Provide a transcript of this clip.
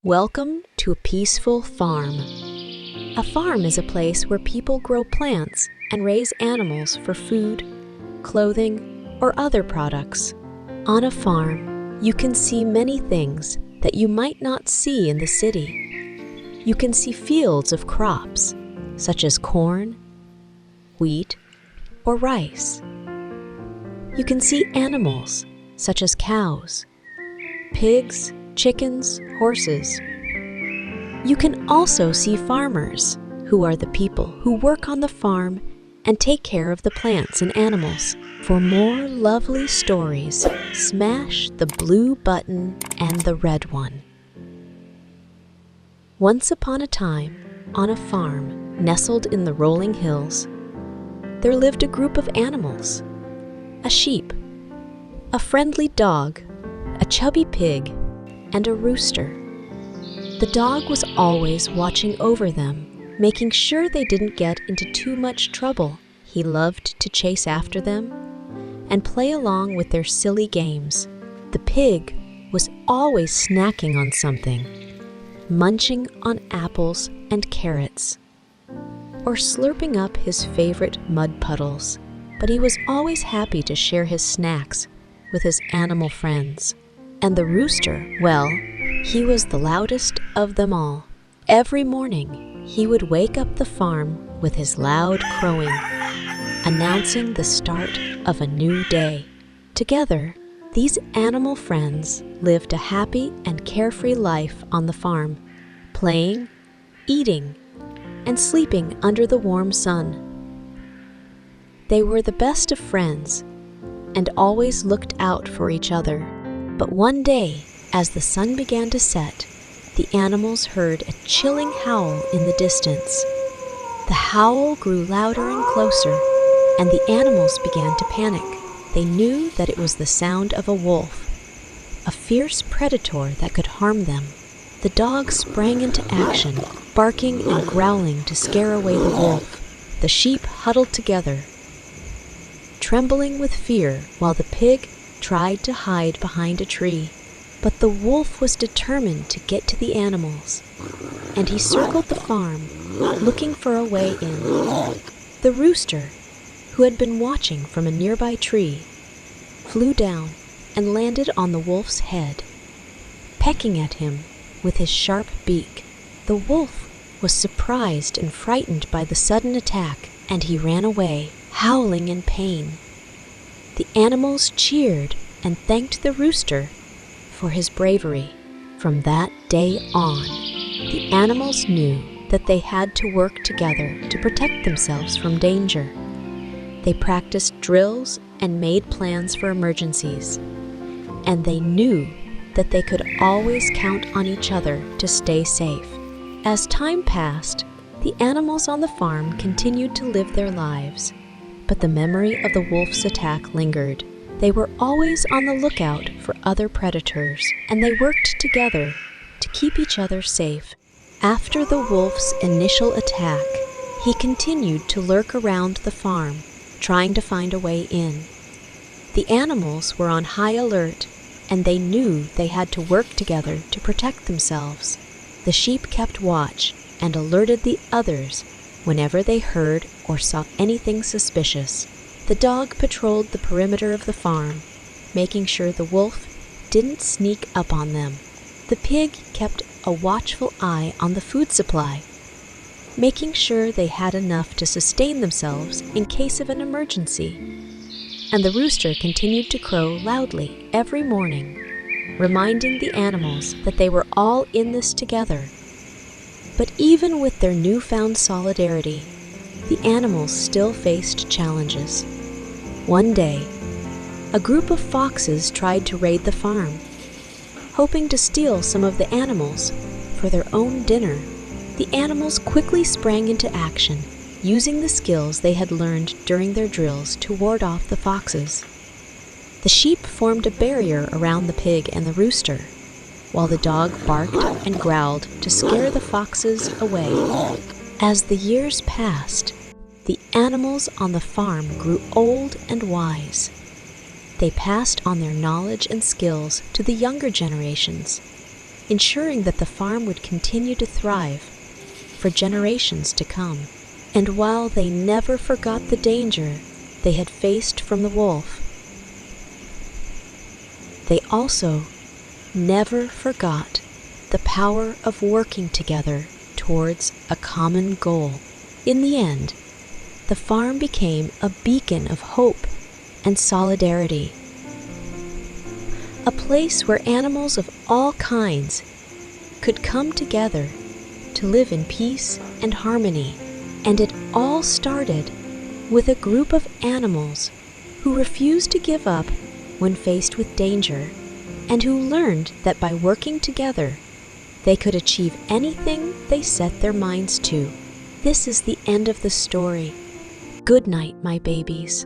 Welcome to a peaceful farm. A farm is a place where people grow plants and raise animals for food, clothing, or other products. On a farm, you can see many things that you might not see in the city. You can see fields of crops, such as corn, wheat, or rice. You can see animals, such as cows, pigs, chickens, horses. You can also see farmers, who are the people who work on the farm and take care of the plants and animals. For more lovely stories, smash the blue button and the red one. Once upon a time, on a farm nestled in the rolling hills, there lived a group of animals: a sheep, a friendly dog, a chubby pig, and a rooster. The dog was always watching over them, making sure they didn't get into too much trouble. He loved to chase after them and play along with their silly games. The pig was always snacking on something, munching on apples and carrots, or slurping up his favorite mud puddles. But he was always happy to share his snacks with his animal friends. And the rooster, well, he was the loudest of them all. Every morning, he would wake up the farm with his loud crowing, announcing the start of a new day. Together, these animal friends lived a happy and carefree life on the farm, playing, eating, and sleeping under the warm sun. They were the best of friends and always looked out for each other. But one day, as the sun began to set, the animals heard a chilling howl in the distance. The howl grew louder and closer, and the animals began to panic. They knew that it was the sound of a wolf, a fierce predator that could harm them. The dog sprang into action, barking and growling to scare away the wolf. The sheep huddled together, trembling with fear, while the pig tried to hide behind a tree. But the wolf was determined to get to the animals, and he circled the farm, looking for a way in. The rooster, who had been watching from a nearby tree, flew down and landed on the wolf's head, pecking at him with his sharp beak. The wolf was surprised and frightened by the sudden attack, and he ran away, howling in pain. The animals cheered and thanked the rooster for his bravery. From that day on, the animals knew that they had to work together to protect themselves from danger. They practiced drills and made plans for emergencies, and they knew that they could always count on each other to stay safe. As time passed, the animals on the farm continued to live their lives, but the memory of the wolf's attack lingered. They were always on the lookout for other predators, and they worked together to keep each other safe. After the wolf's initial attack, he continued to lurk around the farm, trying to find a way in. The animals were on high alert, and they knew they had to work together to protect themselves. The sheep kept watch and alerted the others whenever they heard or saw anything suspicious. The dog patrolled the perimeter of the farm, making sure the wolf didn't sneak up on them. The pig kept a watchful eye on the food supply, making sure they had enough to sustain themselves in case of an emergency. And the rooster continued to crow loudly every morning, reminding the animals that they were all in this together. But even with their newfound solidarity, the animals still faced challenges. One day, a group of foxes tried to raid the farm, hoping to steal some of the animals for their own dinner. The animals quickly sprang into action, using the skills they had learned during their drills to ward off the foxes. The sheep formed a barrier around the pig and the rooster, while the dog barked and growled to scare the foxes away. As the years passed, the animals on the farm grew old and wise. They passed on their knowledge and skills to the younger generations, ensuring that the farm would continue to thrive for generations to come. And while they never forgot the danger they had faced from the wolf, they also never forgot the power of working together towards a common goal. In the end, the farm became a beacon of hope and solidarity, a place where animals of all kinds could come together to live in peace and harmony. And it all started with a group of animals who refused to give up when faced with danger, and who learned that by working together, they could achieve anything they set their minds to. This is the end of the story. Good night, my babies.